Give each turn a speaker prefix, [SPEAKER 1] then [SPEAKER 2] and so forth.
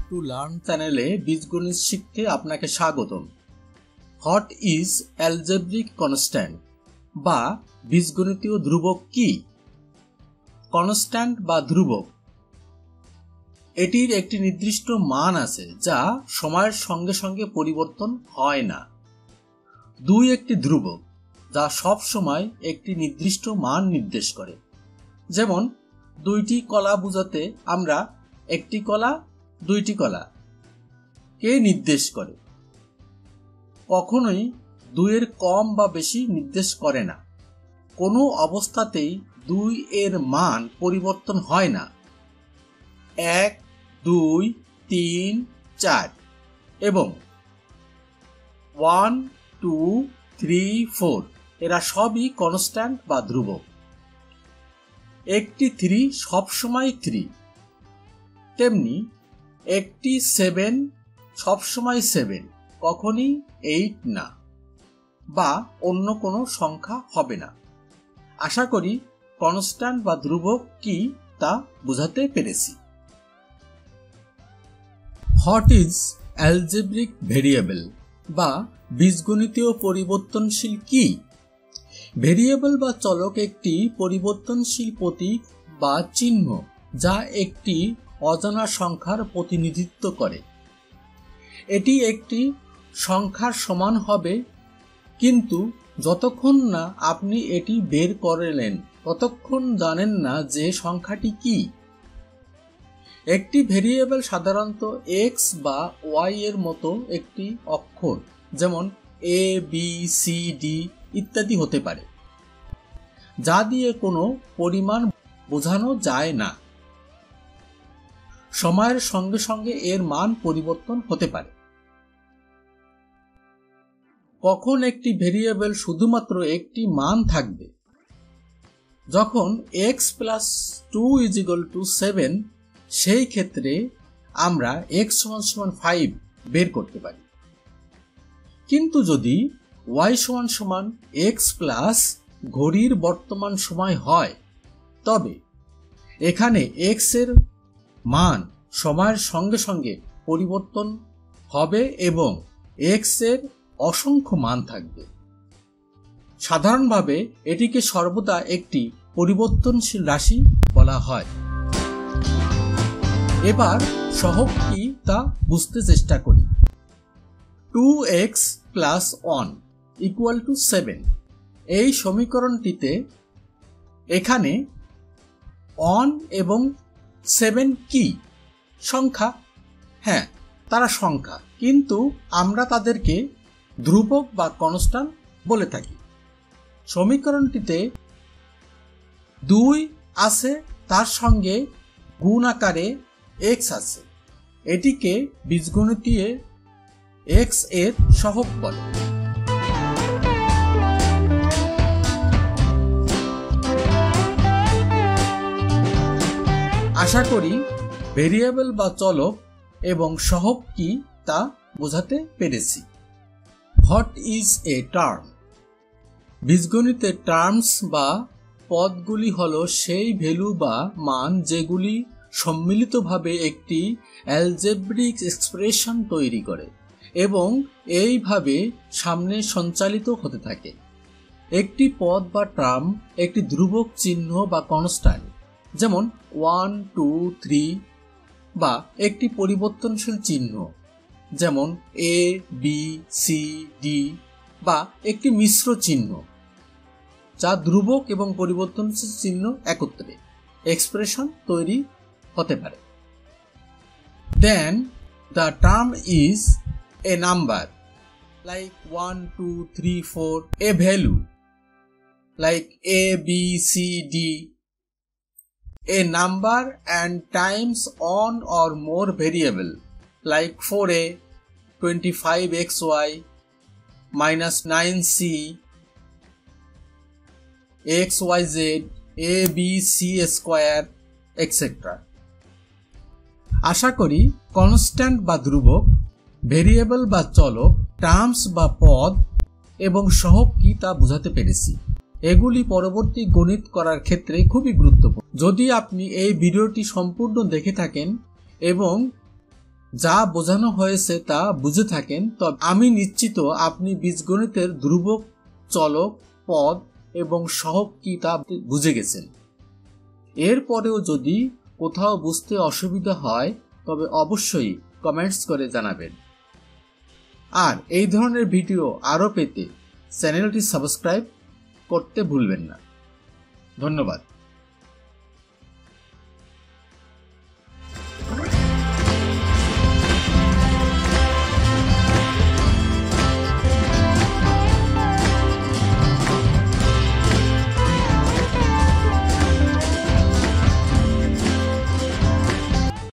[SPEAKER 1] To learn চ্যানেলে বীজগণিত শিখতে আপনাকে স্বাগতম। হোয়াট ইজ অ্যালজেব্রিক কনস্ট্যান্ট বা বীজগণিতীয় ধ্রুবক কি? কনস্ট্যান্ট বা ধ্রুবক এটির একটি নির্দিষ্ট মান আছে যা সময়ের সঙ্গে সঙ্গে পরিবর্তন হয় না। দুই একটি ধ্রুবক যা সব সময় একটি নির্দিষ্ট মান নির্দেশ করে। যেমন দুইটি কলা বোঝাতে আমরা একটি কলা দুইটি কলা কে নির্দেশ করে, কখনোই দুইয়ের কম বা বেশি নির্দেশ করে না। কোনো অবস্থাতেই দুই এর মান পরিবর্তন হয় না। 1, 2, 3, 4 এবং 1, 2, 3, 4 এরা সবই কনস্ট্যান্ট বা ধ্রুবক। একটি 3 সবসময় 3, তেমনি একটি 7 সবসময় 7, কখনই 8 না বা অন্য কোনো সংখ্যা হবে না। আশা করি কনস্ট্যান্ট বা ধ্রুবক কি তা বোঝাতে পেরেছি। হোয়াট ইজ অ্যালজেব্রিক ভেরিয়েবল বা বীজগণিতীয় পরিবর্তনশীল কি? ভেরিয়েবল বা চলক একটি পরিবর্তনশীল প্রতীক বা চিহ্ন যা একটি অজানা সংখ্যার প্রতিনিধিত্ব করে। এটি একটি সংখ্যার সমান হবে, কিন্তু যতক্ষণ না আপনি এটি বের করলেন ততক্ষণ জানেন না যে সংখ্যাটি কি। একটি ভেরিয়েবল সাধারণত x বা y এর মতো একটি অক্ষর, যেমন a, b, c, d ইত্যাদি হতে পারে, যা দিয়ে কোনো পরিমাণ বোঝানো যায় না। সময়ের সঙ্গে সঙ্গে এর মান পরিবর্তন হতে পারে। কখন একটি ভেরিয়েবল শুধুমাত্র একটি মান থাকবে? যখন x + 2 = 7, সেই ক্ষেত্রে আমরা x = 5 বের করতে পারি। কিন্তু যদি y = x প্লাস ঘড়ির বর্তমান সময় হয়, তবে এখানে x এর মান সময়ের সঙ্গে সঙ্গে পরিবর্তন হবে এবং x এর অসংখ্য মান থাকবে। সাধারণভাবে এটিকে সর্বদা একটি পরিবর্তনশীল রাশি বলা হয়। এবার সহগ কি তা বুঝতে চেষ্টা করি। 2x + 1 = 7 এই সমীকরণটিতে এখানে 1 এবং 7 কি? সংখ্যা। হ্যাঁ, তারা সংখ্যা, কিন্তু আমরা তাদেরকে ধ্রুবক বা কনস্ট্যান্ট বলে থাকি। সমীকরণটিতে 2 আছে, তার সঙ্গে গুণ আকারে x আছে। এটিকে বীজগণিতীয় x এর সহগ বলে। আশা করি ভেরিয়েবল বা চলক এবং সহগ কি তা বোঝাতে পেরেছি। What is a term? বীজগণিতে টার্মস বা পদগুলি হলো সেই ভ্যালু বা মান যেগুলি সম্মিলিতভাবে একটি অ্যালজেব্রিক এক্সপ্রেশন তৈরি করে এবং এইভাবে সামনে সঞ্চালিত হতে থাকে। একটি পদ বা টার্ম একটি ধ্রুবক চিহ্ন বা কনস্ট্যান্ট, যেমন 1, 2, 3, বা একটি পরিবর্তনশীল চিহ্ন, যেমন a, b, c, d, বা একটি মিশ্র চিহ্ন যা ধ্রুবক এবং পরিবর্তনশীল চিহ্ন একত্রে এক্সপ্রেশন তৈরি হতে পারে। Then the term is a number like 1, 2, 3, 4, a value like a, b, c, d, a number and times one or more variable like 4a, 25xy, -9c, xyz, abc square, etc. আশা করি constant বা ধ্রুবক, variable বা চলক, terms বা পদ এবং সহগ কি তা বোঝাতে পেরেছি। এগুলি পরবর্তী গণিত করার ক্ষেত্রে খুবই গুরুত্বপূর্ণ। যদি আপনি এই ভিডিওটি সম্পূর্ণ দেখে থাকেন এবং যা বোঝানো হয়েছে তা বুঝে থাকেন, তবে আমি নিশ্চিত আপনি বীজগণিতের ধ্রুবক, চলক, পদ এবং সহগ কি তা বুঝে গেছেন। এরপরেও যদি কোথাও বুঝতে অসুবিধা হয় তবে অবশ্যই কমেন্টস করে জানাবেন। আর এই ধরনের ভিডিও আরও পেতে চ্যানেলটি সাবস্ক্রাইব করতে ভুলবেন না। ধন্যবাদ।